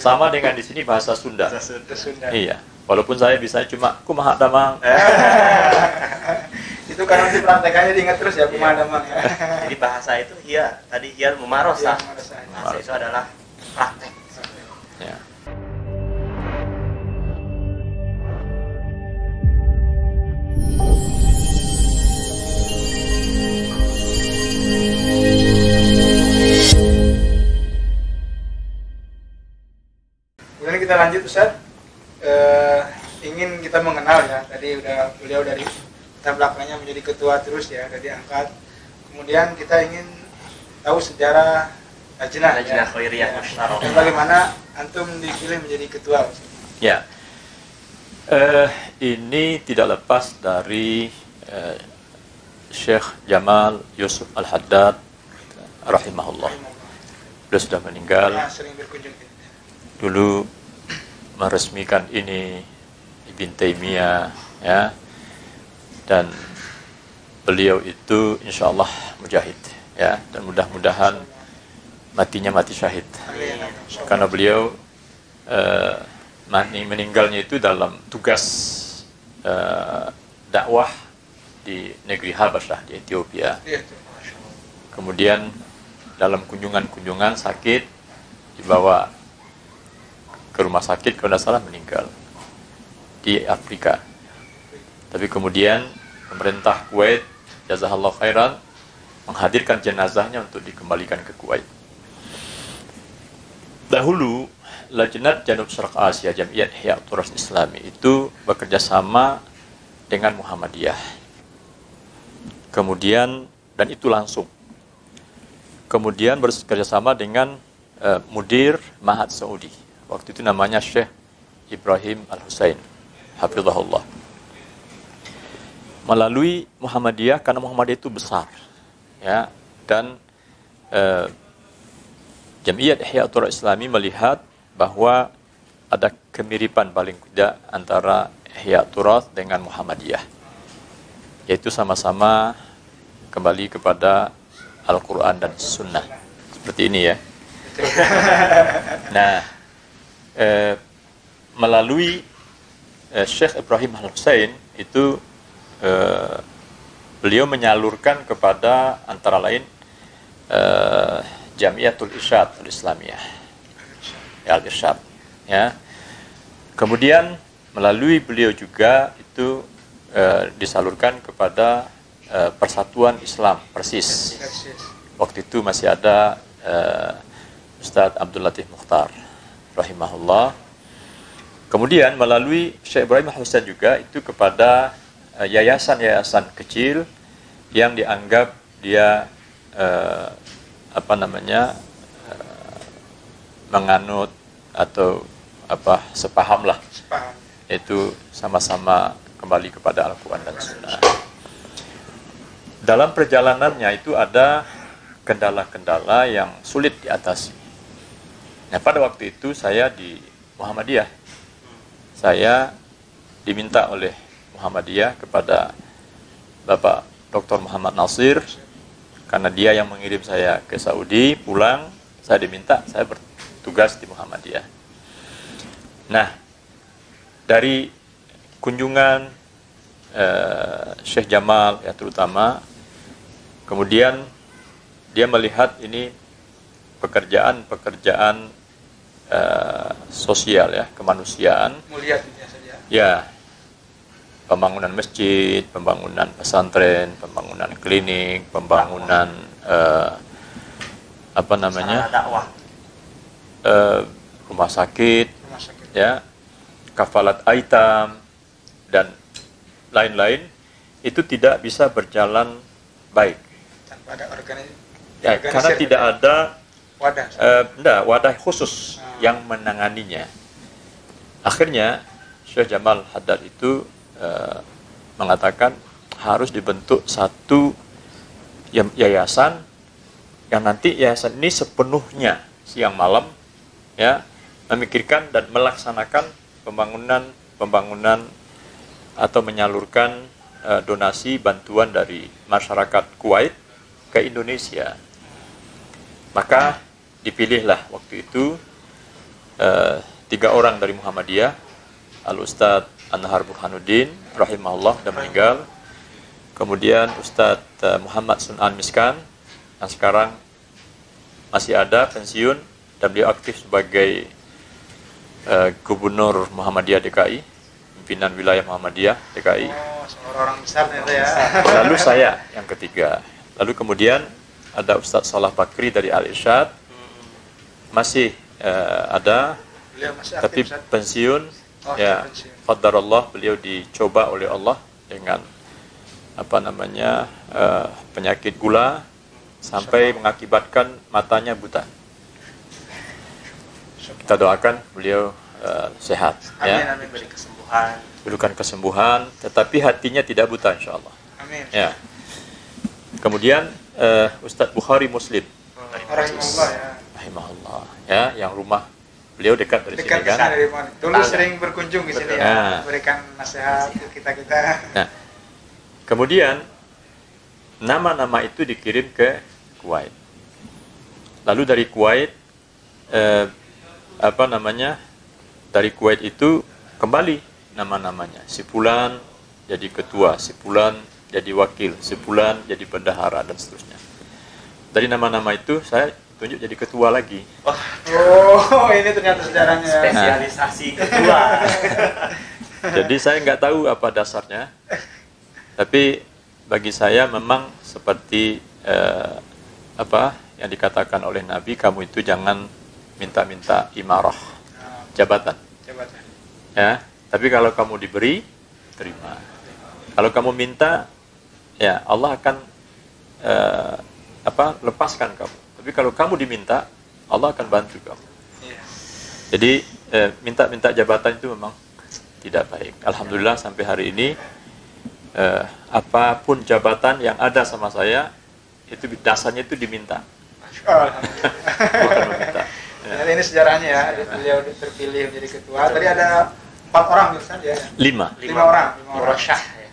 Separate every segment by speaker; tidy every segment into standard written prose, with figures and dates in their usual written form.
Speaker 1: Sama dengan di sini bahasa Sunda.
Speaker 2: Bahasa Sunda.
Speaker 1: Iya. Walaupun saya bisa cuma kumaha damang.
Speaker 2: Itu kan nanti praktekannya diingat terus ya, kumaha damang.
Speaker 3: Jadi bahasa itu iya, tadi hial mumarosah. Bahasa itu adalah praktek.
Speaker 1: Ya.
Speaker 2: Kemudian kita lanjut Ustaz. Ingin kita mengenal ya, tadi udah beliau dari latar belakangnya menjadi ketua terus ya, udah diangkat. Kemudian kita ingin tahu sejarah Lajnah
Speaker 3: Khairiyah Musyawarah.
Speaker 2: dan bagaimana antum dipilih menjadi ketua.
Speaker 1: Ya. Ini tidak lepas dari Syekh Jamal Yusuf Al-Haddad rahimahullah. Beliau sudah meninggal.
Speaker 2: Ya, sering berkunjung.
Speaker 1: Dulu meresmikan ini Ibn Taimiyah, ya, dan beliau itu insya Allah mujahid, ya, dan mudah-mudahan matinya mati syahid, karena beliau meninggalnya itu dalam tugas dakwah di negeri Habasyah di Ethiopia. Kemudian dalam kunjungan-kunjungan sakit dibawa ke rumah sakit, kalau tidak salah meninggal di Afrika. Tapi kemudian pemerintah Kuwait, jazakallahu khairan, menghadirkan jenazahnya untuk dikembalikan ke Kuwait. Dahulu Lajnat Janub Syarq Asia Jamiat Ihya Turas Islami itu bekerja sama dengan Muhammadiyah. Kemudian, dan itu langsung. Kemudian bekerja sama dengan Mudir Ma'had Saudi. Waktu itu namanya Syekh Ibrahim Al-Husain, hafizahullah. Melalui Muhammadiyah, karena Muhammadiyah itu besar, ya, dan Jamiat Ihya Turas Islami melihat bahwa ada kemiripan paling tidak antara Ihya Turas dengan Muhammadiyah, yaitu sama-sama kembali kepada Al-Quran dan Sunnah. Seperti ini ya. Nah, melalui Syekh Ibrahim Al-Husain itu beliau menyalurkan kepada antara lain Jamiatul Irsyad Al-Islamiyah, Al-Irsyad, ya. Kemudian melalui beliau juga itu disalurkan kepada Persatuan Islam Persis. Waktu itu masih ada Ustadz Abdul Latif Mukhtar rahimahullah. Kemudian melalui Syekh Ibrahim Al-Husain juga itu kepada yayasan-yayasan kecil yang dianggap dia menganut atau sepaham lah, itu sama-sama kembali kepada Al-Quran dan Sunnah. Dalam perjalanannya itu ada kendala-kendala yang sulit diatasi. Nah, pada waktu itu saya di Muhammadiyah, saya diminta oleh Muhammadiyah kepada Bapak Dr. Muhammad Nasir, karena dia yang mengirim saya ke Saudi, pulang, saya diminta, saya bertugas di Muhammadiyah. Nah, dari kunjungan Syekh Jamal ya terutama, kemudian dia melihat ini pekerjaan sosial ya, kemanusiaan.
Speaker 2: Mulia dunia saja.
Speaker 1: Ya, pembangunan masjid, pembangunan pesantren, pembangunan klinik, pembangunan
Speaker 3: dakwah,
Speaker 1: rumah sakit, ya, kafalat aitam dan lain-lain, itu tidak bisa berjalan baik.
Speaker 2: Tanpa ada organisasi.
Speaker 1: Ya, karena tidak ada wadah khusus yang menanganinya. Akhirnya Syekh Jamal Haddad itu mengatakan harus dibentuk satu yayasan yang nanti yayasan ini sepenuhnya siang malam ya memikirkan dan melaksanakan pembangunan atau menyalurkan donasi bantuan dari masyarakat Kuwait ke Indonesia. Maka dipilihlah waktu itu 3 orang dari Muhammadiyah, Al-Ustadz Anhar Burhanuddin rahimahullah sudah meninggal. Kemudian Ustadz Muhammad Sunan Miskan yang sekarang masih ada, pensiun, dan beliau aktif sebagai Gubernur Muhammadiyah DKI, pimpinan wilayah Muhammadiyah DKI.
Speaker 2: Orang besar ternyata ya.
Speaker 1: Lalu saya yang ketiga. Lalu kemudian ada Ustadz Salah Bakri dari Al-Irsyad, masih ada,
Speaker 2: Masih
Speaker 1: tapi
Speaker 2: aktif,
Speaker 1: pensiun. Ya, qadarullah, beliau dicoba oleh Allah dengan penyakit gula sampai mengakibatkan matanya buta. Kita doakan beliau sehat.
Speaker 3: Amin,
Speaker 1: Ya.
Speaker 3: amin, beri kesembuhan.
Speaker 1: Berikan kesembuhan, tetapi hatinya tidak buta, insya Allah.
Speaker 2: Amin.
Speaker 1: Ya. Kemudian Ustadz Bukhari Muslim,
Speaker 2: Rahimahullah ya.
Speaker 1: rahimahullah, ya, yang rumah beliau dekat dari
Speaker 2: Dekat
Speaker 1: sini kan.
Speaker 2: dari mana? Dulu sering berkunjung di sini ya, berikan nasihat ke kita.
Speaker 1: Nah, kemudian nama-nama itu dikirim ke Kuwait. Lalu dari Kuwait, dari Kuwait itu kembali nama-namanya. Si Fulan jadi ketua, si Fulan jadi wakil, si Fulan jadi bendahara, dan seterusnya. Dari nama-nama itu saya tunjuk jadi ketua lagi.
Speaker 2: Oh, ini ternyata sejarahnya.
Speaker 3: Spesialisasi ketua.
Speaker 1: Jadi saya nggak tahu apa dasarnya, tapi bagi saya memang seperti yang dikatakan oleh Nabi, kamu itu jangan minta-minta imarah, jabatan. Ya, tapi kalau kamu diberi, terima. Kalau kamu minta, ya Allah akan lepaskan kamu. Tapi kalau kamu diminta, Allah akan bantu kamu. Jadi minta-minta jabatan itu memang tidak baik. Alhamdulillah sampai hari ini apapun jabatan yang ada sama saya itu dasarnya itu diminta. Bukan meminta.
Speaker 2: Ya. Ini sejarahnya ya. Beliau terpilih menjadi ketua. Tadi ada 4 orang Ustaz ya.
Speaker 1: 5
Speaker 2: orang.
Speaker 3: Murasyah ya.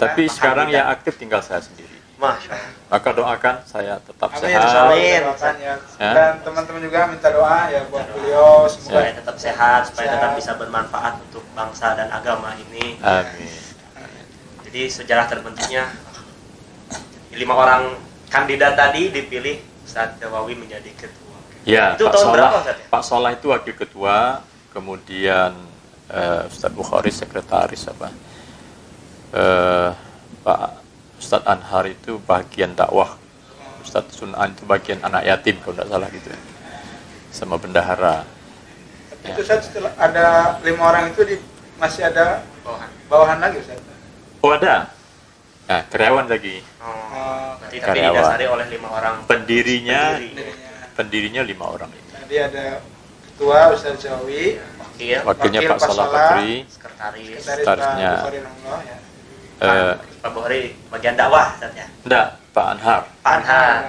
Speaker 1: Tapi sekarang yang aktif tinggal saya sendiri.
Speaker 3: Masya Allah.
Speaker 1: Maka doakan saya tetap
Speaker 2: Amin,
Speaker 1: sehat.
Speaker 2: amin. Ya. Dan teman-teman juga minta doa ya buat beliau semoga
Speaker 3: Supaya tetap sehat, supaya tetap bisa bermanfaat untuk bangsa dan agama ini.
Speaker 1: Amin.
Speaker 3: Jadi sejarah terbentuknya 5 orang kandidat tadi dipilih Ustadz Dawawi menjadi ketua.
Speaker 1: Ya,
Speaker 3: Itu
Speaker 1: Pak
Speaker 3: tahun
Speaker 1: Solah,
Speaker 3: berapa Ustadz ya?
Speaker 1: Pak Solah itu wakil ketua, kemudian Ustadz Bukhari sekretaris Pak Ustadz Anhar itu bagian dakwah, Ustadz Sunan itu bagian anak yatim kalau tidak salah gitu, sama bendahara.
Speaker 2: itu Ustaz, setelah ada 5 orang itu masih ada bawahan lagi Ustaz.
Speaker 1: Oh ada, nah, karyawan lagi.
Speaker 3: Berarti tapi didasari oleh 5 orang
Speaker 1: Pendirinya
Speaker 2: Pendirinya.
Speaker 1: 5 orang ini.
Speaker 2: Jadi ada ketua Ustaz Jawi,
Speaker 1: Wakilnya
Speaker 2: Wakil
Speaker 1: Pak
Speaker 2: Pak
Speaker 1: Salah
Speaker 2: Salah,
Speaker 1: Bakri,
Speaker 3: sekretaris
Speaker 1: Sekretarisnya.
Speaker 2: Pak Bukhari rahimahullah, ya.
Speaker 3: Pak Bukhari bagian dakwah Ustadz ya.
Speaker 1: enggak, Pak Anhar.
Speaker 3: Pak Anhar.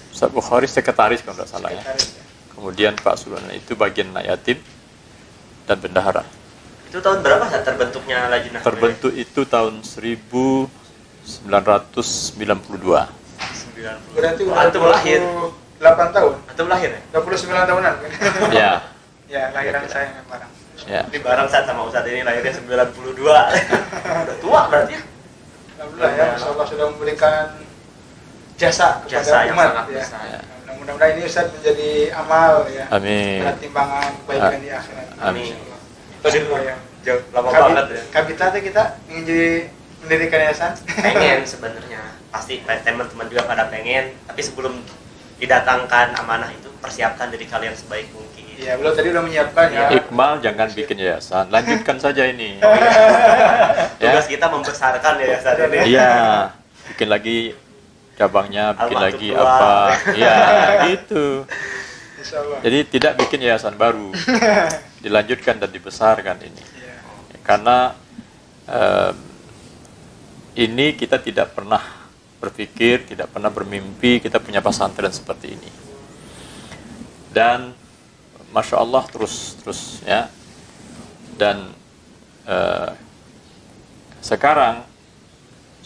Speaker 1: Ustadz Bukhari sekretaris kalau tidak salah ya.
Speaker 2: Sekretaris, ya.
Speaker 1: Kemudian Pak Sulana itu bagian anak yatim dan bendahara.
Speaker 3: Itu tahun berapa Ustadz terbentuknya Lajnah?
Speaker 1: Terbentuk itu tahun 1992.
Speaker 3: 90.
Speaker 2: Berarti
Speaker 3: Oh,
Speaker 2: udah
Speaker 3: antum lahir.
Speaker 2: 8 tahun.
Speaker 3: Antum lahir ya?
Speaker 2: 29 tahunan kan?
Speaker 1: Ya,
Speaker 2: Ya, lahiran saya yang barang.
Speaker 1: ya.
Speaker 3: Ini bareng Ustadz sama Ustadz ini lahirnya 92. Udah tua berarti ya?
Speaker 2: Alhamdulillah ya, insyaallah sudah memberikan jasa kepada
Speaker 3: Jasa yang
Speaker 2: umat
Speaker 3: sangat
Speaker 2: ya.
Speaker 3: besar.
Speaker 1: Ya.
Speaker 2: Nah, mudah-mudahan ini Ustaz menjadi amal ya.
Speaker 1: Amin.
Speaker 2: Berat timbangan kebaikan di akhirat.
Speaker 1: Amin.
Speaker 3: Tadi
Speaker 2: Ya.
Speaker 3: jauh lama banget ya.
Speaker 2: Kabita teh kita ingin jadi mendirikan yayasan.
Speaker 3: Pengen sebenarnya, pasti teman-teman juga pada pengen, tapi sebelum didatangkan amanah itu persiapkan diri kalian sebaik mungkin.
Speaker 2: Iya, beliau tadi udah menyiapkan ya.
Speaker 1: Iqbal jangan bikin yayasan, lanjutkan saja ini.
Speaker 3: Tugas kita membesarkan yayasan ini.
Speaker 1: Iya, bikin lagi cabangnya, bikin
Speaker 3: Alma
Speaker 1: lagi
Speaker 3: ketua.
Speaker 1: apa. Iya, gitu.
Speaker 2: Insyaallah.
Speaker 1: Jadi tidak bikin yayasan baru, dilanjutkan dan dibesarkan ini.
Speaker 2: Iya.
Speaker 1: Karena ini kita tidak pernah berpikir, tidak pernah bermimpi kita punya pesantren seperti ini. Dan Masya Allah terus ya. Dan sekarang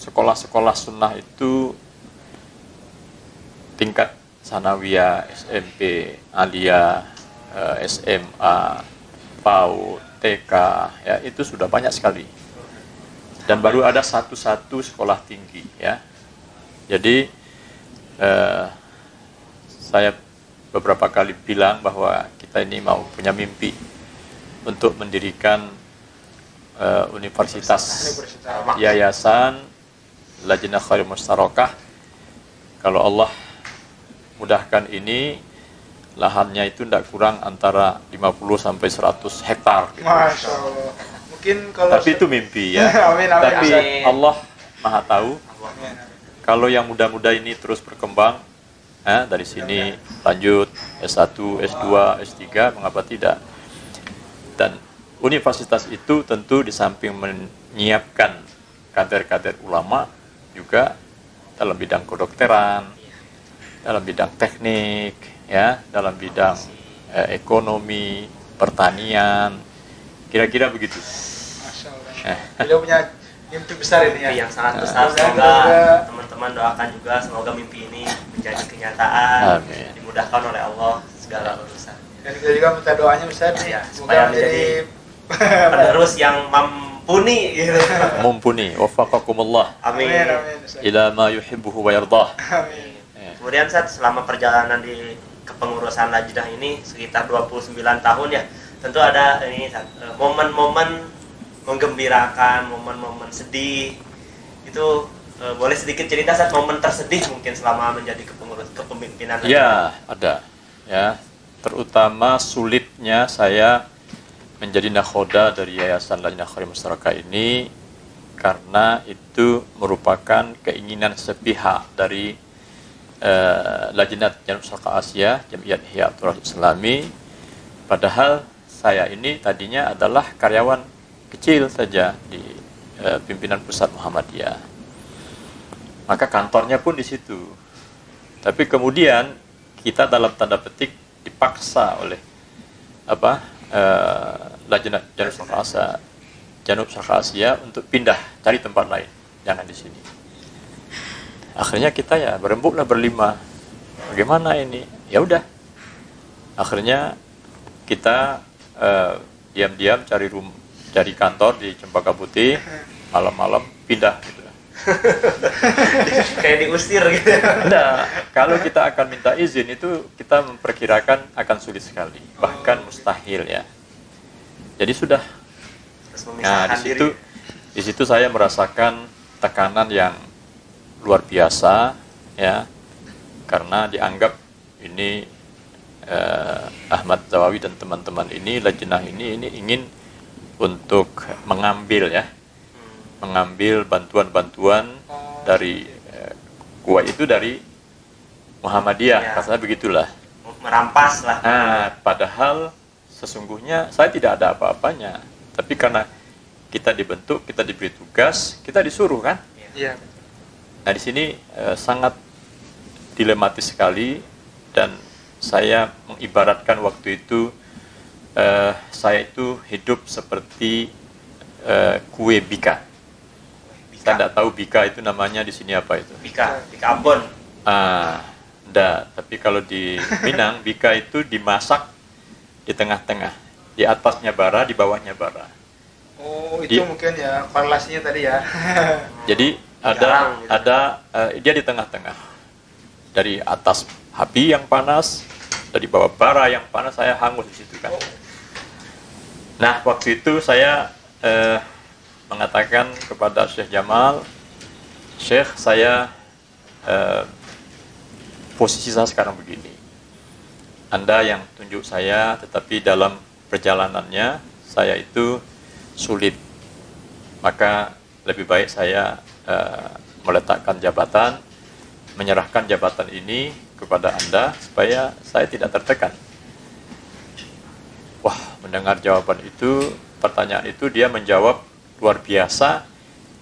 Speaker 1: sekolah-sekolah sunnah itu tingkat sanawiyah, SMP, aliyah, SMA, PAUD, TK, ya itu sudah banyak sekali. Dan baru ada satu sekolah tinggi, ya. Jadi saya beberapa kali bilang bahwa kita ini mau punya mimpi untuk mendirikan universitas, yayasan Lajnah Khairul Mustarakah. Kalau Allah mudahkan ini, lahannya itu tidak kurang antara 50 sampai 100 hektar gitu.
Speaker 2: Masya Allah. Mungkin kalau
Speaker 1: tapi itu mimpi ya.
Speaker 2: Amin, amin,
Speaker 1: Tapi
Speaker 2: amin.
Speaker 1: Allah Maha tahu.
Speaker 2: Amin.
Speaker 1: Kalau yang muda-muda ini terus berkembang, dari sini lanjut S1, S2, S3, mengapa tidak? Dan universitas itu tentu di samping menyiapkan kader-kader ulama, juga dalam bidang kedokteran, dalam bidang teknik, ya, dalam bidang ekonomi, pertanian, kira-kira begitu.
Speaker 2: Masya Allah. Beliau punya mimpi besar ini ya.
Speaker 3: Mimpi yang sangat besar. Semoga teman-teman doakan juga, semoga mimpi ini menjadi kenyataan.
Speaker 1: Amin.
Speaker 3: Dimudahkan oleh Allah segala urusan.
Speaker 2: Dan kita juga minta doanya Ustaz nih,
Speaker 3: Ya,
Speaker 2: semoga
Speaker 3: supaya
Speaker 2: menjadi
Speaker 3: penerus yang mumpuni gitu.
Speaker 1: Mumpuni, wafaqakumullah
Speaker 3: Amin.
Speaker 2: Amin, Ustaz.
Speaker 1: ila ma yuhibbuhu wa yardah.
Speaker 2: Amin.
Speaker 3: Kemudian Ustaz, selama perjalanan di kepengurusan Lajnah ini sekitar 29 tahun ya, tentu ada ini Ustaz, momen-momen menggembirakan, momen-momen sedih. Itu boleh sedikit cerita Ustaz, momen tersedih mungkin selama menjadi kepemimpinan Lajnah?
Speaker 1: Ya, ada. Ya, terutama sulitnya saya menjadi nakhoda dari Yayasan Lajnah Khairul Mustarakah ini karena itu merupakan keinginan sepihak dari Lajnah Janub Sharqa Asia, Jamiat Ihya Turath Islami. Padahal saya ini tadinya adalah karyawan kecil saja di pimpinan pusat Muhammadiyah. Maka kantornya pun di situ. Tapi kemudian kita dalam tanda petik dipaksa oleh Lajnah Janub Sharqa Asia untuk pindah, cari tempat lain, jangan di sini. Akhirnya kita ya berembuklah berlima. Bagaimana ini? Ya udah. Akhirnya kita diam-diam cari kantor di Cempaka Putih, malam-malam pindah gitu.
Speaker 3: Kayak diusir gitu.
Speaker 1: Nah, kalau kita akan minta izin itu kita memperkirakan akan sulit sekali, bahkan mustahil ya. Jadi sudah. Nah, di situ saya merasakan tekanan yang luar biasa ya, karena dianggap ini Ahmad Zawawi dan teman-teman ini, Lajnah ini ingin untuk mengambil bantuan-bantuan dari Kuwait itu dari Muhammadiyah, rasanya begitulah.
Speaker 3: Merampas lah.
Speaker 1: Nah, padahal sesungguhnya saya tidak ada apa-apanya, tapi karena kita dibentuk, kita diberi tugas, kita disuruh kan?
Speaker 2: Iya.
Speaker 1: Nah, di sini sangat dilematis sekali, dan saya mengibaratkan waktu itu saya itu hidup seperti kue bika. Saya tidak tahu bika itu namanya di sini apa itu.
Speaker 3: Bika Ambon.
Speaker 1: Tapi kalau di Minang bika itu dimasak di tengah-tengah, di atasnya bara, di bawahnya bara.
Speaker 2: Oh, itu mungkin ya korelasinya tadi ya.
Speaker 1: Jadi ada dia di tengah-tengah. Dari atas api yang panas, dari bawah bara yang panas, saya hangus di situ kan. Nah, waktu itu saya mengatakan kepada Syekh Jamal, Syekh, saya posisi saya sekarang begini. Anda yang tunjuk saya, tetapi dalam perjalanannya saya itu sulit. Maka lebih baik saya meletakkan jabatan, menyerahkan jabatan ini kepada Anda supaya saya tidak tertekan. Wah, mendengar jawaban itu, pertanyaan itu, dia menjawab luar biasa,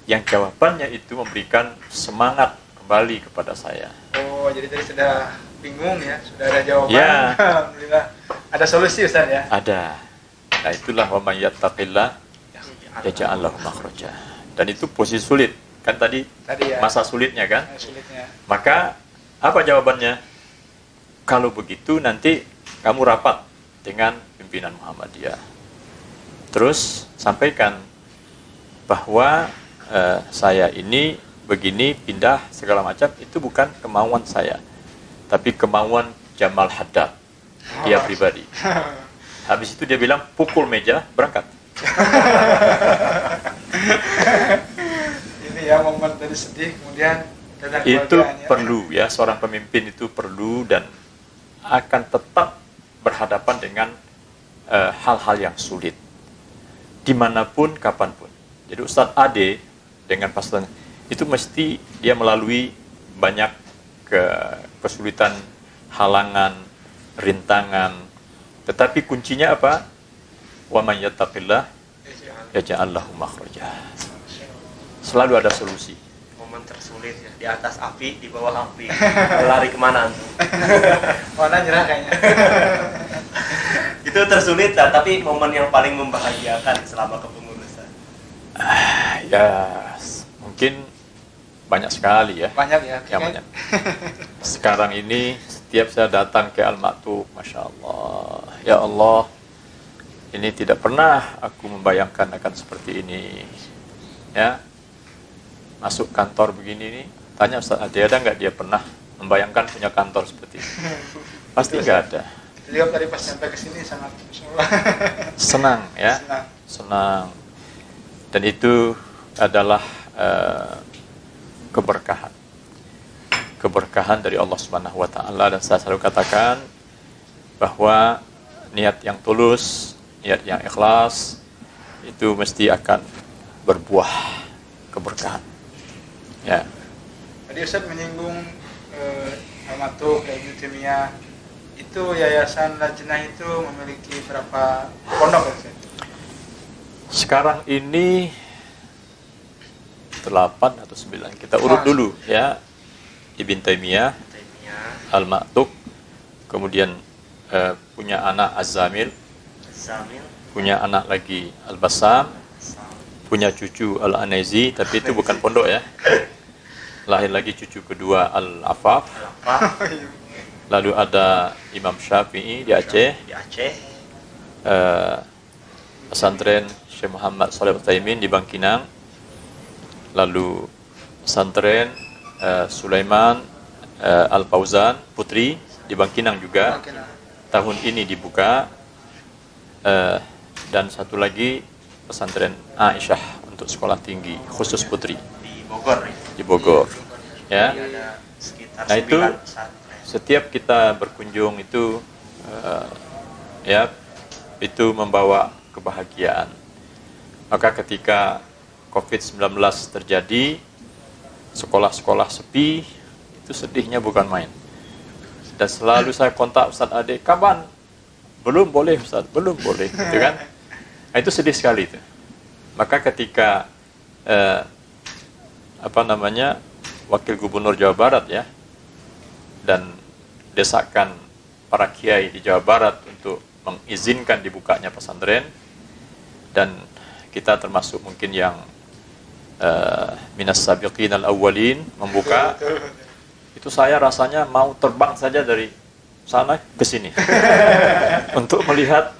Speaker 1: yang jawabannya itu memberikan semangat kembali kepada saya.
Speaker 2: Oh, jadi tadi sudah bingung ya, sudah ada jawaban.
Speaker 1: Ya.
Speaker 2: Alhamdulillah. Ada solusi Ustaz ya?
Speaker 1: Ada. Nah, itulah wa may yattaqillah yaj'al lahu makhraja. Dan itu posisi sulit. Kan tadi
Speaker 2: ya.
Speaker 1: masa sulitnya kan?
Speaker 2: Sulitnya.
Speaker 1: Maka apa jawabannya? Kalau begitu nanti kamu rapat dengan pimpinan Muhammadiyah. Terus sampaikan bahwa saya ini begini pindah segala macam, itu bukan kemauan saya, tapi kemauan Jamal Haddad, dia pribadi. Habis itu dia bilang pukul meja, berangkat.
Speaker 2: Ini ya momen tadi sedih, kemudian datang
Speaker 1: Itu
Speaker 2: kebahagiaan, ya.
Speaker 1: perlu ya, seorang pemimpin itu perlu dan akan tetap berhadapan dengan hal-hal yang sulit dimanapun, kapanpun. Jadi Ustadz Ade dengan pasukan itu mesti dia melalui banyak kesulitan, halangan, rintangan. Tetapi kuncinya apa? Wa man yattaqillah yaj'al lahu makhraja. Selalu ada solusi.
Speaker 3: Momen tersulit ya, di atas api, di bawah api. Lari kemana?
Speaker 2: Mana nyerah kayaknya.
Speaker 3: Itu tersulit lah, tapi momen yang paling membahagiakan selama kepengurusan.
Speaker 1: Ya mungkin banyak sekali ya.
Speaker 2: Banyak ya.
Speaker 1: Yang banyak. Sekarang ini setiap saya datang ke Al-Maktub, Masya Allah, ya Allah, ini tidak pernah aku membayangkan akan seperti ini. Ya, masuk kantor begini nih, tanya Ustaz Ade, ada nggak dia pernah membayangkan punya kantor seperti ini? Pasti nggak ada.
Speaker 2: Beliau tadi pas sampai ke sini sangat
Speaker 1: Senang ya, senang. Dan itu adalah keberkahan dari Allah Subhanahu wa taala. Dan saya selalu katakan bahwa niat yang tulus, niat yang ikhlas itu mesti akan berbuah keberkahan. Ya.
Speaker 2: Tadi Ustaz menyinggung Al-Maktub, Ibnu Taimiyah. Itu yayasan Lajnah itu memiliki berapa pondok ya Ustaz?
Speaker 1: Sekarang ini 8 atau 9. Kita urut dulu ya. Ibn Taimiyah, Al-Maktub, kemudian punya anak Az-Zamil, punya anak lagi Al-Bassam, punya cucu Al-Anaizi, tapi itu bukan pondok ya. Lahir lagi cucu kedua Al-Afaf. Lalu ada Imam Syafi'i di Aceh. Pesantren Syekh Muhammad Shalih Utsaimin di Bangkinang. Lalu pesantren Sulaiman Al-Fauzan Putri di Bangkinang juga. Tahun ini dibuka. Dan satu lagi pesantren Aisyah untuk sekolah tinggi khusus putri
Speaker 3: Di Bogor.
Speaker 1: di Bogor. Ya.
Speaker 3: Ada sekitar
Speaker 1: Nah, itu
Speaker 3: 9 pesantren.
Speaker 1: setiap kita berkunjung itu ya itu membawa kebahagiaan. Maka ketika COVID-19 terjadi, sekolah-sekolah sepi, itu sedihnya bukan main. Dan selalu saya kontak Ustaz Ade, kapan? Belum boleh Ustaz, belum boleh, gitu kan? Nah, itu sedih sekali itu. Maka ketika Wakil Gubernur Jawa Barat ya, dan desakan para kiai di Jawa Barat untuk mengizinkan dibukanya pesantren, dan kita termasuk mungkin yang minas sabiqin al-awwalin membuka, itu saya rasanya mau terbang saja dari sana ke sini untuk melihat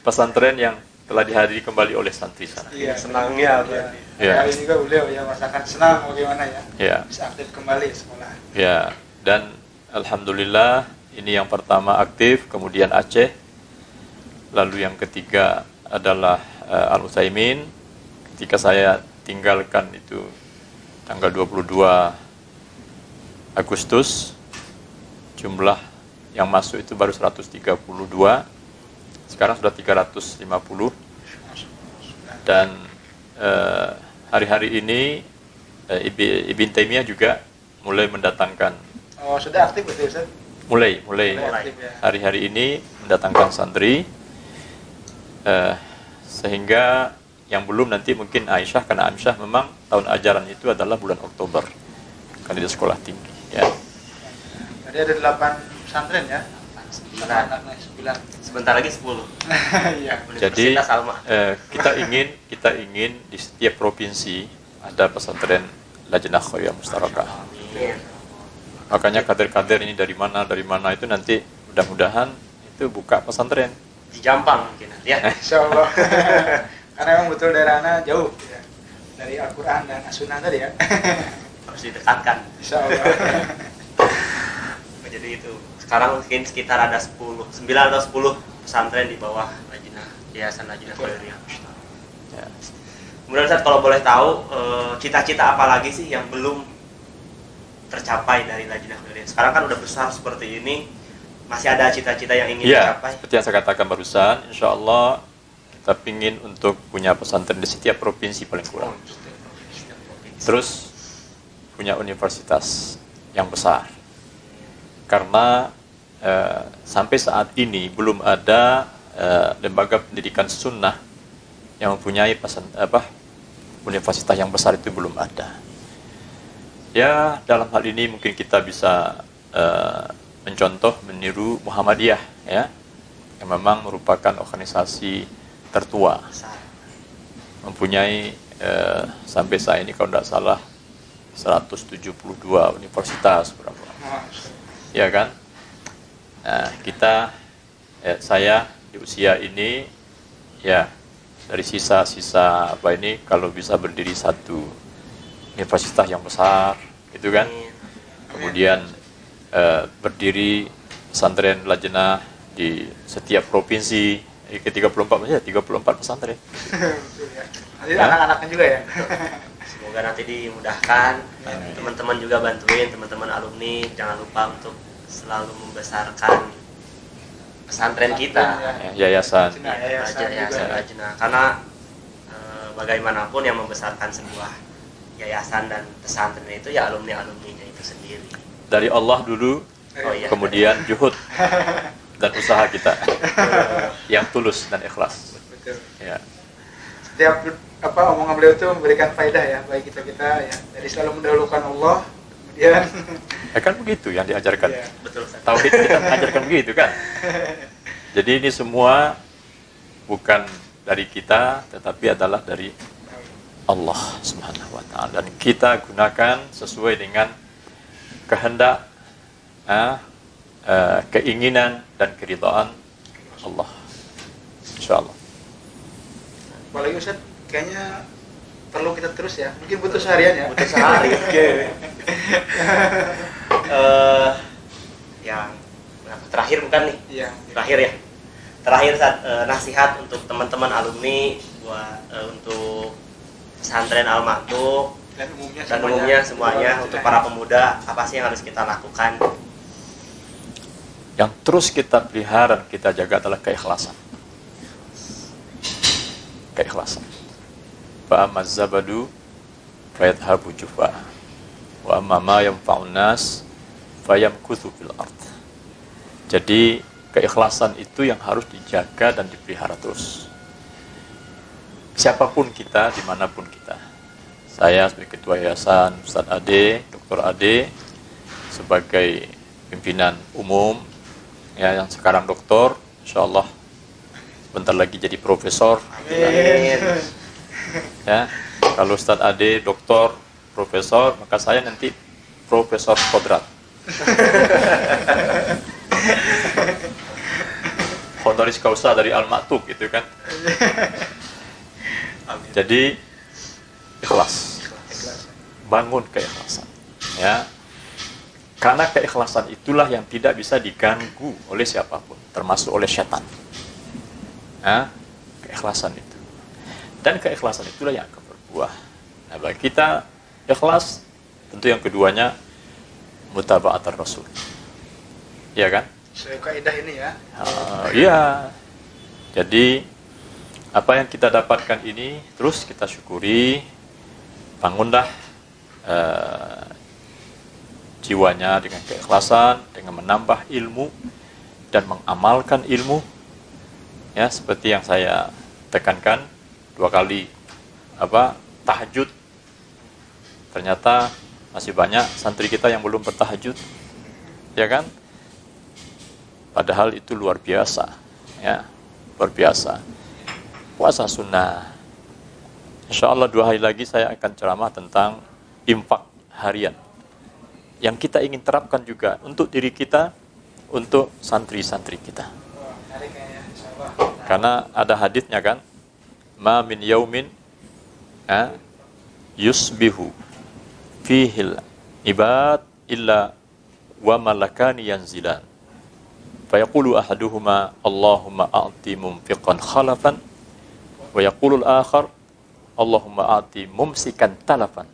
Speaker 1: pesantren yang telah dihadiri kembali oleh santri sana.
Speaker 2: Iya,
Speaker 3: Senangnya berarti.
Speaker 1: Ya.
Speaker 2: Hari ini juga beliau ya merasakan senang bagaimana ya.
Speaker 1: Ya.
Speaker 2: Bisa aktif kembali sekolah.
Speaker 1: Ya, dan alhamdulillah ini yang pertama aktif, kemudian Aceh, lalu yang ketiga adalah Al-Utsaimin. Ketika saya tinggalkan itu tanggal 22 Agustus, jumlah yang masuk itu baru 132, sekarang sudah 350. Dan hari-hari ini Ibn Taimiyah juga mulai mendatangkan.
Speaker 2: Oh, sudah aktif betul Ustaz?
Speaker 1: Mulai
Speaker 2: Aktif ya.
Speaker 1: hari-hari ini mendatangkan santri, sehingga yang belum nanti mungkin Aisyah, karena Aisyah memang tahun ajaran itu adalah bulan Oktober kan di sekolah tinggi ya.
Speaker 2: Tadi ada 8 pesantren ya. 9.
Speaker 3: Sebentar lagi 10.
Speaker 2: Iya.
Speaker 1: Jadi
Speaker 3: Universitas Alma.
Speaker 1: kita ingin di setiap provinsi ada pesantren Lajnah Khoya Mustarakah. Makanya kader-kader ini dari mana itu nanti mudah-mudahan itu buka pesantren
Speaker 3: di Jampang mungkin nanti ya.
Speaker 2: Insya Allah. Karena memang betul daerahnya jauh ya. Dari Al-Quran dan As-Sunnah tadi ya.
Speaker 3: Harus didekatkan.
Speaker 2: Insya Allah.
Speaker 3: Jadi itu sekarang mungkin sekitar ada 9 atau 10 pesantren di bawah Yayasan Lajnah Khairiyah.
Speaker 1: Ya.
Speaker 3: Kemudian Ustaz, kalau boleh tahu cita-cita apa lagi sih yang belum tercapai dari Lajnah Khairiyah? Sekarang kan udah besar seperti ini, masih ada cita-cita yang ingin
Speaker 1: Ya,
Speaker 3: dicapai?
Speaker 1: seperti yang saya katakan barusan, insya Allah kita ingin untuk punya pesantren di setiap provinsi paling kurang. Terus punya universitas yang besar. Karena sampai saat ini belum ada lembaga pendidikan sunnah yang mempunyai universitas yang besar, itu belum ada. Ya, dalam hal ini mungkin kita bisa mencontoh, meniru Muhammadiyah ya, yang memang merupakan organisasi tertua, mempunyai sampai saat ini kalau tidak salah 172 universitas berapa, ya kan? Nah, saya di usia ini ya, dari sisa-sisa kalau bisa berdiri satu universitas yang besar gitu kan, kemudian berdiri pesantren Lajnah di setiap provinsi, ke 34 saja, 34 pesantren.
Speaker 2: Nanti anak-anaknya juga ya.
Speaker 3: Semoga nanti dimudahkan, teman-teman juga bantuin, teman-teman alumni jangan lupa untuk selalu membesarkan pesantren kita,
Speaker 1: yayasan.
Speaker 3: Yayasan Lajnah. Karena bagaimanapun yang membesarkan sebuah yayasan dan pesantren itu ya alumni-alumninya itu sendiri.
Speaker 1: Dari Allah dulu, kemudian juhud dan usaha kita yang tulus dan ikhlas.
Speaker 2: Betul.
Speaker 1: Ya.
Speaker 2: Setiap omongan beliau itu memberikan faedah ya bagi kita ya. Jadi selalu mendahulukan Allah, kemudian
Speaker 1: Ya kan begitu yang diajarkan.
Speaker 2: Iya.
Speaker 3: Betul.
Speaker 1: Tauhid kita mengajarkan begitu kan. Jadi ini semua bukan dari kita, tetapi adalah dari Allah Subhanahu wa ta'ala, dan kita gunakan sesuai dengan kehendak, keinginan dan keridhaan Allah, insyaallah.
Speaker 2: apalagi Ustaz, kayaknya perlu kita terus ya, mungkin butuh seharian ya.
Speaker 3: Butuh sehari. Yang terakhir bukan nih?
Speaker 2: Iya.
Speaker 3: Terakhir ya. Terakhir nasihat untuk teman-teman alumni untuk pesantren Al Maktum
Speaker 2: Dan
Speaker 3: umumnya semuanya untuk para pemuda, apa sih yang harus kita lakukan?
Speaker 1: Yang terus kita pelihara, kita jaga adalah keikhlasan. Keikhlasan. Fa amaz zabadu fayadhabu jufa. Wa amma ma yanfa'un nas fayamkuthu fil ard. Jadi keikhlasan itu yang harus dijaga dan dipelihara terus. Siapapun kita, dimanapun kita. Saya sebagai ketua yayasan, Ustaz Ade, Dr. Ade, sebagai pimpinan umum, ya, yang sekarang doktor, insyaallah bentar lagi jadi profesor.
Speaker 3: Amin.
Speaker 1: Ya, kalau Ustaz Ade doktor, profesor, maka saya nanti Profesor Kodrat. Honoris causa dari Al Maktum gitu kan. Jadi ikhlas, bangun keikhlasan, ya. Karena keikhlasan itulah yang tidak bisa diganggu oleh siapapun, termasuk oleh setan. Keikhlasan itu, dan keikhlasan itulah yang akan berbuah. Nah, bagi kita ikhlas, tentu yang keduanya mutaba'atul Rasul, ya kan?
Speaker 2: Kaidah ini ya.
Speaker 1: Iya. Jadi apa yang kita dapatkan ini terus kita syukuri, bangunlah jiwanya dengan keikhlasan, dengan menambah ilmu dan mengamalkan ilmu, ya, seperti yang saya tekankan 2 kali tahajud. Ternyata masih banyak santri kita yang belum bertahajud, ya kan? Padahal itu luar biasa, ya, luar biasa. Puasa sunnah. Insya Allah 2 hari lagi saya akan ceramah tentang infak harian, yang kita ingin terapkan juga untuk diri kita, untuk santri-santri kita. Karena ada hadisnya kan, ma min yaumin yusbihu fihil ibad illa wa malakani yanzilan. Fayaqulu ahaduhuma Allahumma a'ti mumfiqan khalafan wa yaqulu al-akhar Allahumma a'ti mumsikan talafan.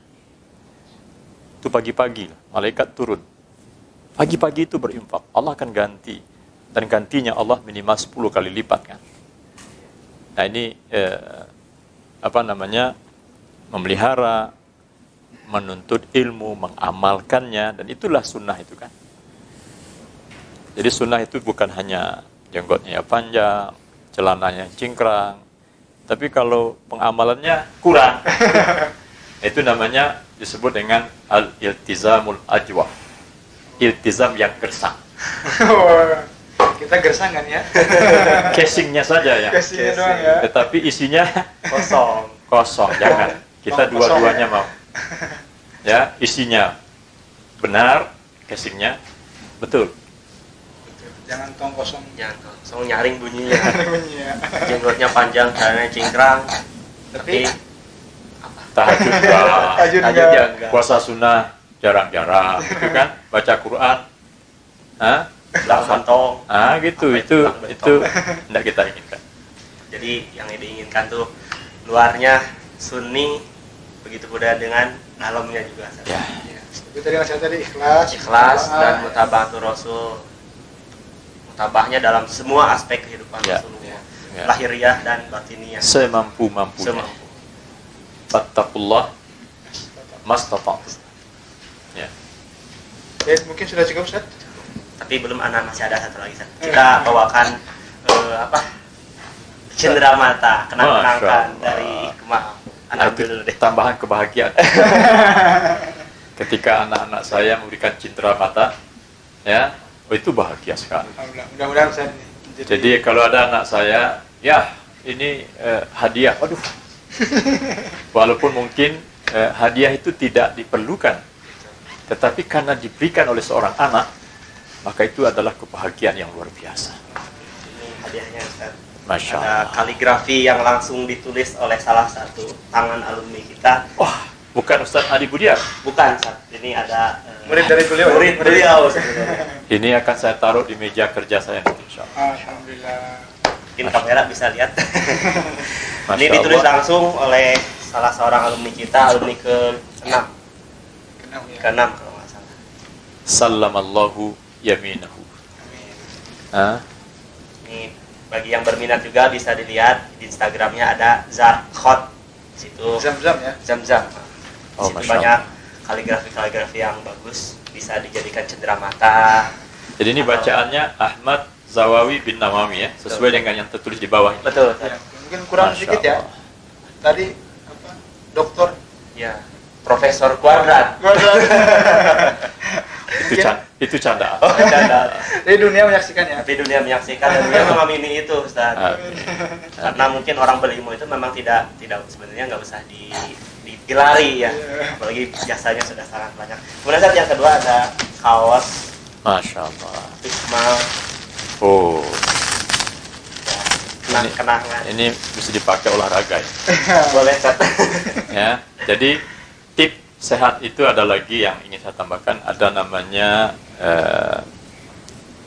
Speaker 1: Itu pagi-pagi malaikat turun. Pagi-pagi itu berinfak, Allah akan ganti, dan gantinya Allah minimal 10 kali lipat kan. Nah ini memelihara, menuntut ilmu, mengamalkannya, dan itulah sunnah itu kan. Jadi sunnah itu bukan hanya jenggotnya panjang, celananya cingkrang, tapi kalau pengamalannya kurang, itu namanya disebut dengan al-iltizamul ajwa, iltizam yang gersang.
Speaker 2: Kita gersang kan ya?
Speaker 1: Casingnya saja ya.
Speaker 2: Casingnya doang ya.
Speaker 1: Tetapi isinya kosong, jangan. Kita
Speaker 2: Kosong
Speaker 1: dua-duanya
Speaker 2: ya.
Speaker 1: mau. Ya, isinya benar, casingnya betul.
Speaker 2: Jangan tong kosong.
Speaker 3: Jangan kosong, nyaring bunyinya.
Speaker 2: Bunyinya.
Speaker 3: Jenggotnya panjang, caranya cingkrang. Tapi
Speaker 1: Tahajud
Speaker 2: Tahajud
Speaker 3: enggak.
Speaker 1: puasa sunnah jarang-jarang, gitu kan? Baca Quran,
Speaker 3: kantong.
Speaker 1: Gitu, itu tidak kita inginkan.
Speaker 3: Jadi yang diinginkan tuh luarnya sunni, begitu pula dengan dalamnya juga.
Speaker 1: Ya.
Speaker 2: Itu tadi nasihat tadi ikhlas
Speaker 3: Dan mutabahatur Rasul. Mutabahnya dalam semua aspek kehidupan
Speaker 1: Ya.
Speaker 3: Rasulullah.
Speaker 1: Ya.
Speaker 3: Lahiriah dan batiniyah.
Speaker 1: Semampu-mampunya.
Speaker 3: Semampu.
Speaker 1: Fattaqullah mastata'tum. Ya.
Speaker 2: Mungkin sudah cukup Ustaz.
Speaker 3: Tapi belum, anak masih ada satu lagi. Kita bawakan cendera mata, kenang-kenangkan dari Kemang. Anak dulu deh.
Speaker 1: Tambahan kebahagiaan. Ketika anak-anak saya memberikan cindera mata, ya, itu bahagia sekali.
Speaker 2: Alhamdulillah. Mudah-mudahan Ustaz ini.
Speaker 1: Jadi kalau ada anak saya, ya ini hadiah. Waduh. Walaupun mungkin hadiah itu tidak diperlukan, tetapi karena diberikan oleh seorang anak, maka itu adalah kebahagiaan yang luar biasa.
Speaker 3: Ini hadiahnya Ustaz.
Speaker 1: Masya
Speaker 3: Ada
Speaker 1: Allah.
Speaker 3: kaligrafi yang langsung ditulis oleh salah satu tangan alumni kita.
Speaker 1: Wah, bukan Ustaz Adi Budiar.
Speaker 3: Bukan Ustaz. Ini ada
Speaker 2: Murid dari beliau.
Speaker 3: murid beliau sebenarnya.
Speaker 1: Ini akan saya taruh di meja kerja saya nanti, insya Allah.
Speaker 2: Alhamdulillah.
Speaker 3: Mungkin kamera bisa lihat.
Speaker 1: Masya
Speaker 3: Ini ditulis
Speaker 1: Allah.
Speaker 3: langsung oleh salah seorang alumni kita, alumni ke-6.
Speaker 2: Kenal ya.
Speaker 3: Ke-6 kalau nggak salah.
Speaker 1: Sallamallahu yaminahu.
Speaker 2: Amin.
Speaker 3: Ini bagi yang berminat juga bisa dilihat di Instagramnya ada Zarkhot. Di situ
Speaker 2: Zam-zam ya.
Speaker 3: Zam-zam. Di
Speaker 1: Oh,
Speaker 3: situ
Speaker 1: Masya
Speaker 3: banyak kaligrafi yang bagus, bisa dijadikan cendera mata.
Speaker 1: Jadi ini bacaannya Ahmad Zawawi bin Nawawi ya, sesuai dengan yang tertulis di bawah.
Speaker 3: Betul.
Speaker 2: Ya, mungkin kurang
Speaker 1: Masya
Speaker 2: sedikit ya.
Speaker 1: Allah.
Speaker 2: Tadi apa? Doktor.
Speaker 3: Ya, Profesor Kuadrat.
Speaker 1: Itu candaan.
Speaker 3: Oh, canda.
Speaker 2: Jadi dunia menyaksikan ya.
Speaker 3: Tapi dunia menyaksikan dan dunia mengamini itu, Ustaz. Karena mungkin orang berilmu itu memang tidak sebenarnya nggak usah digelari ya. Apalagi jasanya sudah sangat banyak. Kemudian Ustaz, yang kedua ada kaos
Speaker 1: Masya Allah.
Speaker 3: Ikmal,
Speaker 1: Oh,
Speaker 3: kenang-kenangan.
Speaker 1: ini bisa dipakai olahraga ya.
Speaker 3: Boleh Ustaz.
Speaker 1: Ya, jadi tip sehat itu ada lagi yang ingin saya tambahkan, ada namanya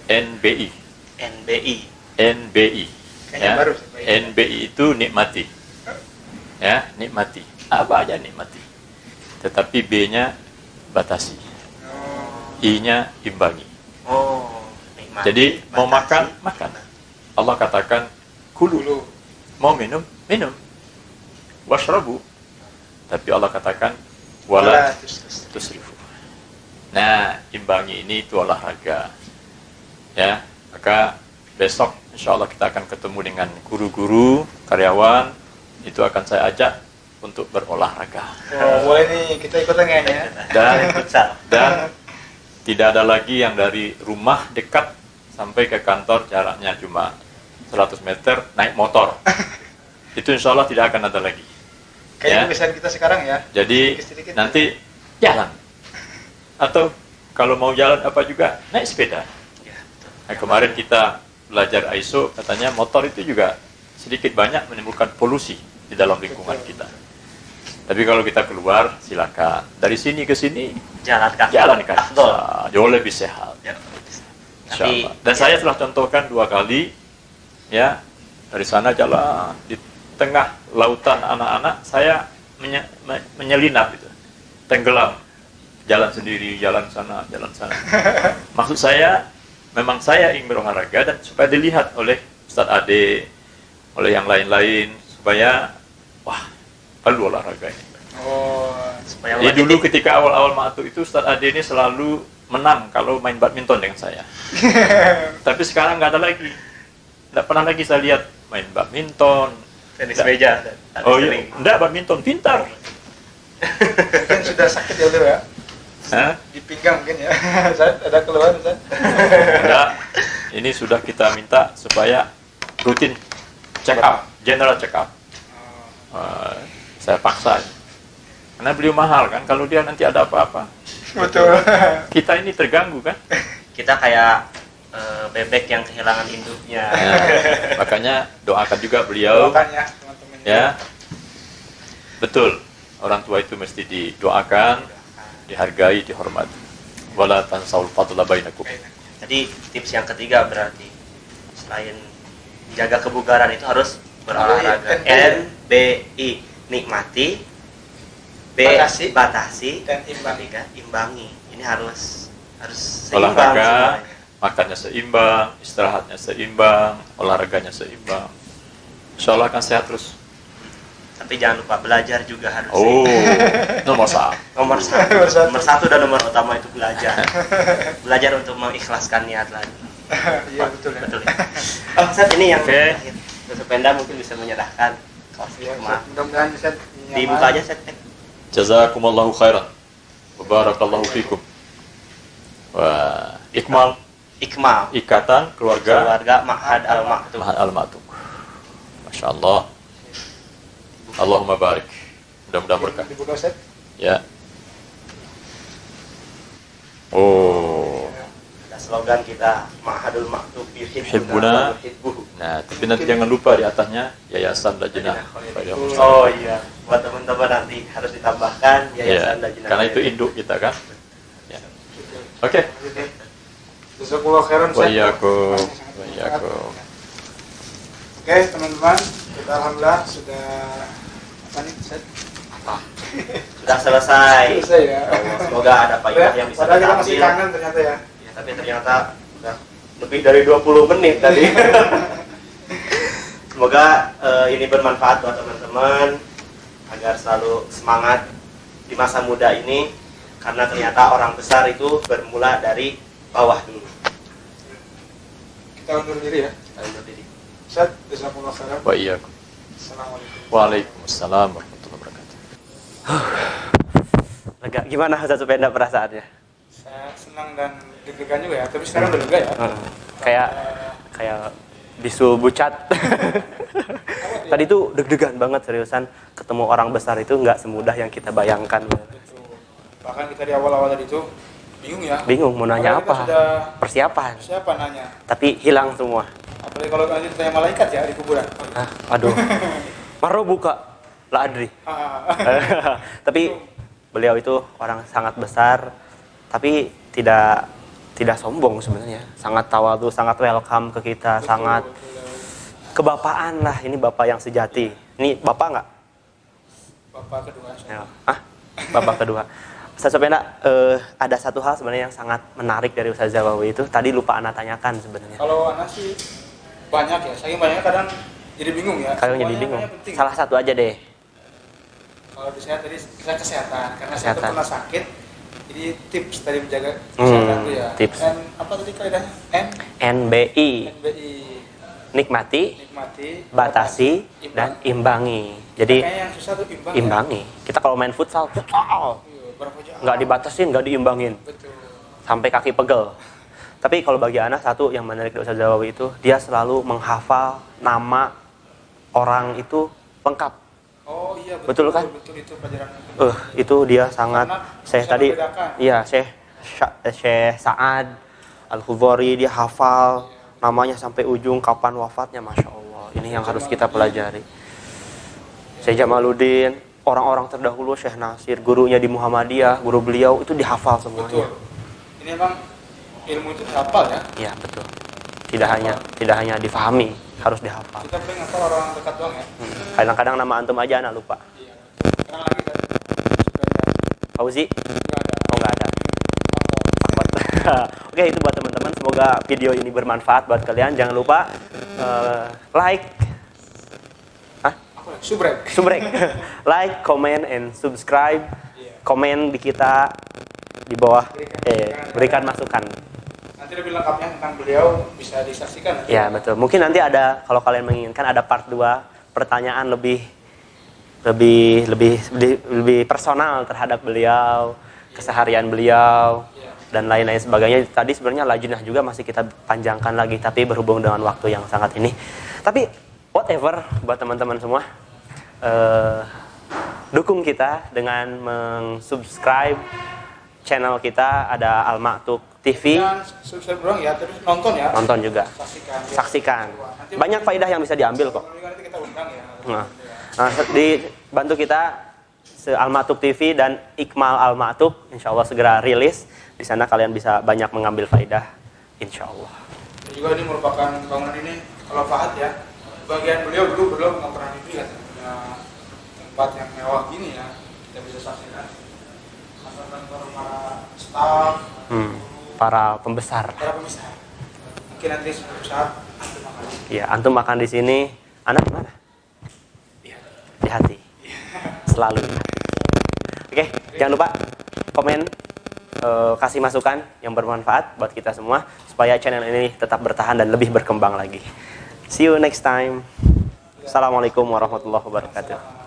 Speaker 1: NBI.
Speaker 3: NBI.
Speaker 1: NBI.
Speaker 2: Kayaknya
Speaker 1: Ya.
Speaker 2: baru.
Speaker 1: NBI itu nikmati. Ya, nikmati. Apa aja nikmati. Tetapi B-nya batasi. I-nya imbangi.
Speaker 3: Oh, nikmati.
Speaker 1: Jadi mau
Speaker 3: batasi.
Speaker 1: makan. Allah katakan kulu.
Speaker 2: Dulu.
Speaker 1: Mau minum, washrabu. Tapi Allah katakan wala tusrifu. Nah, imbangi ini itu olahraga. Ya, maka besok insya Allah kita akan ketemu dengan guru-guru, karyawan, itu akan saya ajak untuk berolahraga.
Speaker 2: Oh, boleh nih kita ikutan ya.
Speaker 1: Dan tidak ada lagi yang dari rumah dekat sampai ke kantor jaraknya cuma 100 meter naik motor. Itu insya Allah tidak akan ada lagi.
Speaker 2: Kayak
Speaker 1: Ya.
Speaker 2: kebiasaan kita sekarang ya.
Speaker 1: Jadi
Speaker 2: Sedikit-sedikit.
Speaker 1: nanti jalan. Atau kalau mau jalan apa juga naik sepeda.
Speaker 3: Ya, betul.
Speaker 1: Nah, kemarin kita belajar ISO, katanya motor itu juga sedikit banyak menimbulkan polusi di dalam lingkungan kita. Tapi kalau kita keluar, silakan. Dari sini ke sini,
Speaker 3: jalan kaki.
Speaker 1: Jauh lebih sehat.
Speaker 3: Ya.
Speaker 1: Tapi, dan saya telah contohkan 2 kali, ya, dari sana jalan di tengah lautan anak-anak, saya menyelinap gitu, tenggelam, jalan sendiri, jalan sana. Maksud saya, memang saya ingin berolahraga dan supaya dilihat oleh Ustadz Ade, oleh yang lain-lain, supaya wah, perlu olahraga ini.
Speaker 3: Supaya
Speaker 1: jadi dulu ketika awal-awal Ma'atu itu Ustadz Ade ini selalu menang kalau main badminton dengan saya. Tapi sekarang nggak ada lagi, nggak pernah lagi saya lihat main badminton,
Speaker 3: tenis meja.
Speaker 1: Oh iya, enggak, badminton pintar.
Speaker 2: Mungkin sudah sakit ya dulu ya.
Speaker 1: Hah?
Speaker 2: Di pinggang mungkin ya. Ada keluhan Ustaz?
Speaker 1: Enggak. Ini sudah kita minta supaya rutin check up, general check up. Saya paksa. Karena beliau mahal kan, kalau dia nanti ada apa-apa.
Speaker 2: Betul.
Speaker 1: Kita ini terganggu kan?
Speaker 3: Kita kayak bebek yang kehilangan induknya.
Speaker 1: Makanya doakan juga beliau.
Speaker 2: Doakan ya teman-teman.
Speaker 1: Ya. Betul. Orang tua itu mesti didoakan, dihargai, dihormati. Wala tansaul fadla bainakum.
Speaker 3: Jadi tips yang ketiga berarti selain jaga kebugaran itu harus berolahraga. NBI, nikmati, batasi,
Speaker 2: dan
Speaker 3: imbangi. Ini harus seimbang
Speaker 1: olahraga,
Speaker 3: semuanya.
Speaker 1: makannya seimbang, istirahatnya seimbang, olahraganya seimbang. Insya Allah akan sehat terus.
Speaker 3: Tapi jangan lupa belajar juga harus.
Speaker 1: Oh, nomor satu.
Speaker 3: Nomor satu dan nomor utama itu belajar. Belajar untuk mengikhlaskan niat lagi.
Speaker 2: Iya betul ya.
Speaker 3: Betul ya. Oh, Ustaz, ini yang
Speaker 1: Oke.
Speaker 3: terakhir. Ustaz Penda mungkin bisa menyerahkan kaos hikmah.
Speaker 2: Mudah-mudahan bisa
Speaker 3: Dibuka aja, Ustaz.
Speaker 1: Jazakumullahu khairan. Wa barakallahu fikum. Wah, Ikmal, ikatan keluarga
Speaker 3: Ma'had Al-Maktum.
Speaker 1: Ma'had Al-Maktum. Masya Allah. Allahumma barik. Mudah-mudahan berkah.
Speaker 2: Dibuka Ustaz.
Speaker 1: Ya. Oh.
Speaker 3: Ada slogan kita, Ma'hadul Maktum
Speaker 1: Yuhibbuna. Nah, tapi nanti jangan lupa di atasnya Yayasan Lajnah.
Speaker 3: Oh iya, buat teman-teman nanti harus ditambahkan
Speaker 1: Ya,
Speaker 3: Yayasan Lajnah.
Speaker 1: karena itu induk kita kan. Ya. Oke.
Speaker 2: Jazakallahu khairan Ustaz.
Speaker 1: Wa iyyakum. Wa iyyakum.
Speaker 2: Oke teman-teman, kita alhamdulillah sudah apa nih Ustaz?
Speaker 3: Sudah selesai.
Speaker 2: Selesai ya.
Speaker 3: Semoga ada faedah yang bisa
Speaker 2: Padahal kita
Speaker 3: kita
Speaker 2: masih
Speaker 3: ambil.
Speaker 2: kangen ternyata ya.
Speaker 3: Ya, tapi ternyata udah lebih dari 20 menit tadi. Semoga ini bermanfaat buat teman-teman agar selalu semangat di masa muda ini, karena ternyata orang besar itu bermula dari bawah dulu.
Speaker 2: Kita undur diri ya.
Speaker 3: Kita undur diri.
Speaker 2: Ustaz, jazakallahu khairan.
Speaker 1: Wa iyyakum.
Speaker 2: Assalamualaikum.
Speaker 1: Waalaikumsalam warahmatullahi wabarakatuh.
Speaker 3: Lega. Gimana Ustaz Penda perasaannya?
Speaker 2: Saya senang dan deg-degan juga ya, tapi sekarang udah lega ya.
Speaker 3: Kayak bisul bucat. Tadi tuh deg-degan banget seriusan, ketemu orang besar itu nggak semudah yang kita bayangkan.
Speaker 2: Betul. Bahkan kita di awal-awal tadi itu bingung ya.
Speaker 3: Bingung mau nanya
Speaker 2: Padahal kita
Speaker 3: apa.
Speaker 2: sudah
Speaker 3: Persiapan.
Speaker 2: siapa nanya?
Speaker 3: Tapi hilang semua.
Speaker 2: Apalagi kalau nanti ditanya malaikat ya di kuburan.
Speaker 3: Aduh. Maro buka. La adri. Tapi beliau itu orang sangat besar, tapi tidak sombong sebenarnya. Sangat tawadu, sangat welcome ke kita, sangat kebapaan lah. Ini bapak yang sejati. Ini bapak nggak?
Speaker 2: Bapak kedua.
Speaker 3: Ya. Bapak kedua. Ustaz Penda, ada satu hal sebenarnya yang sangat menarik dari Ustaz Zawawi itu. Tadi lupa Ana tanyakan sebenarnya.
Speaker 2: Kalau anak sih banyak ya, saking banyaknya kadang jadi bingung ya.
Speaker 3: Kalau jadi
Speaker 2: Semuanya
Speaker 3: bingung,
Speaker 2: kayaknya penting.
Speaker 3: salah satu aja deh.
Speaker 2: Kalau di saya tadi kita kesehatan, karena saya
Speaker 3: Kesehatan.
Speaker 2: tuh pernah sakit, jadi tips tadi menjaga kesehatan itu ya.
Speaker 3: tips.
Speaker 2: Apa tadi kaidahnya?
Speaker 3: NBI,
Speaker 2: NBI,
Speaker 3: nikmati,
Speaker 2: nikmati,
Speaker 3: batasi, dan imbangi. Jadi
Speaker 2: kayaknya yang susah tuh imbang.
Speaker 3: imbangi. Kita kalau main futsal,
Speaker 2: Ya. Iya, berapa jam?
Speaker 3: nggak dibatasin, nggak diimbangin,
Speaker 2: Betul.
Speaker 3: sampai kaki pegel. Tapi kalau bagi Ana satu yang menarik dari Ustaz Zawawi itu, dia selalu menghafal nama orang itu lengkap.
Speaker 2: Oh iya
Speaker 3: Betul kan?
Speaker 2: Betul itu pelajaran.
Speaker 3: Itu dia sangat.
Speaker 2: Karena
Speaker 3: Saya
Speaker 2: bisa
Speaker 3: tadi,
Speaker 2: membedakan.
Speaker 3: iya Syekh Sa'ad Al-Khudhari dia hafal namanya sampai ujung, kapan wafatnya, Masya Allah. Ini yang harus kita pelajari. Syekh Jamaluddin, orang-orang terdahulu, Syekh Nasir, gurunya di Muhammadiyah, guru beliau itu dihafal semuanya.
Speaker 2: Betul. Ini emang ilmu itu dihafal ya?
Speaker 3: Iya, betul. Tidak hanya difahami, harus dihafal.
Speaker 2: Kita paling ngapal orang dekat doang ya?
Speaker 3: Kadang-kadang nama antum aja anak lupa.
Speaker 2: Iya. Sekarang lagi kan?
Speaker 3: Fauzi?
Speaker 2: Nggak ada.
Speaker 3: Oh, nggak ada. Oke, itu buat teman-teman. Semoga video ini bermanfaat buat kalian. Jangan lupa like,
Speaker 2: Subrek.
Speaker 3: like, comment, and subscribe. Komen di kita di bawah. Berikan masukan.
Speaker 2: Nanti lebih lengkapnya tentang beliau bisa disaksikan.
Speaker 3: Ya, betul. Mungkin nanti ada, kalau kalian menginginkan, ada part 2 pertanyaan lebih personal terhadap beliau, keseharian beliau, dan lain-lain sebagainya. Tadi sebenarnya lajnah juga masih kita panjangkan lagi, tapi berhubung dengan waktu yang sangat ini. Tapi whatever, buat teman-teman semua, dukung kita dengan meng-subscribe channel kita, ada Al Ma'tuk TV.
Speaker 2: Dan subscribe doang ya, terus nonton ya.
Speaker 3: Nonton juga.
Speaker 2: Saksikan.
Speaker 3: Banyak faidah yang bisa diambil kok.
Speaker 2: Nanti kita undang ya.
Speaker 3: Nah, dibantu kita Al Ma'tuk TV dan Ikmal Al Ma'tuk, insya Allah segera rilis. Di sana kalian bisa banyak mengambil faidah, insya Allah.
Speaker 2: Dan juga ini merupakan bangunan ini, kalau Fahad ya, bagian beliau nggak pernah dilihat punya tempat yang mewah gini ya, kita bisa saksikan. Kantor para staf,
Speaker 3: para pembesar.
Speaker 2: Mungkin nanti suatu saat antum makan.
Speaker 3: Iya, antum makan di sini. Anak di mana? Di hati. Selalu. Oke, jangan lupa komen, kasih masukan yang bermanfaat buat kita semua supaya channel ini tetap bertahan dan lebih berkembang lagi. See you next time. Assalamualaikum warahmatullahi wabarakatuh.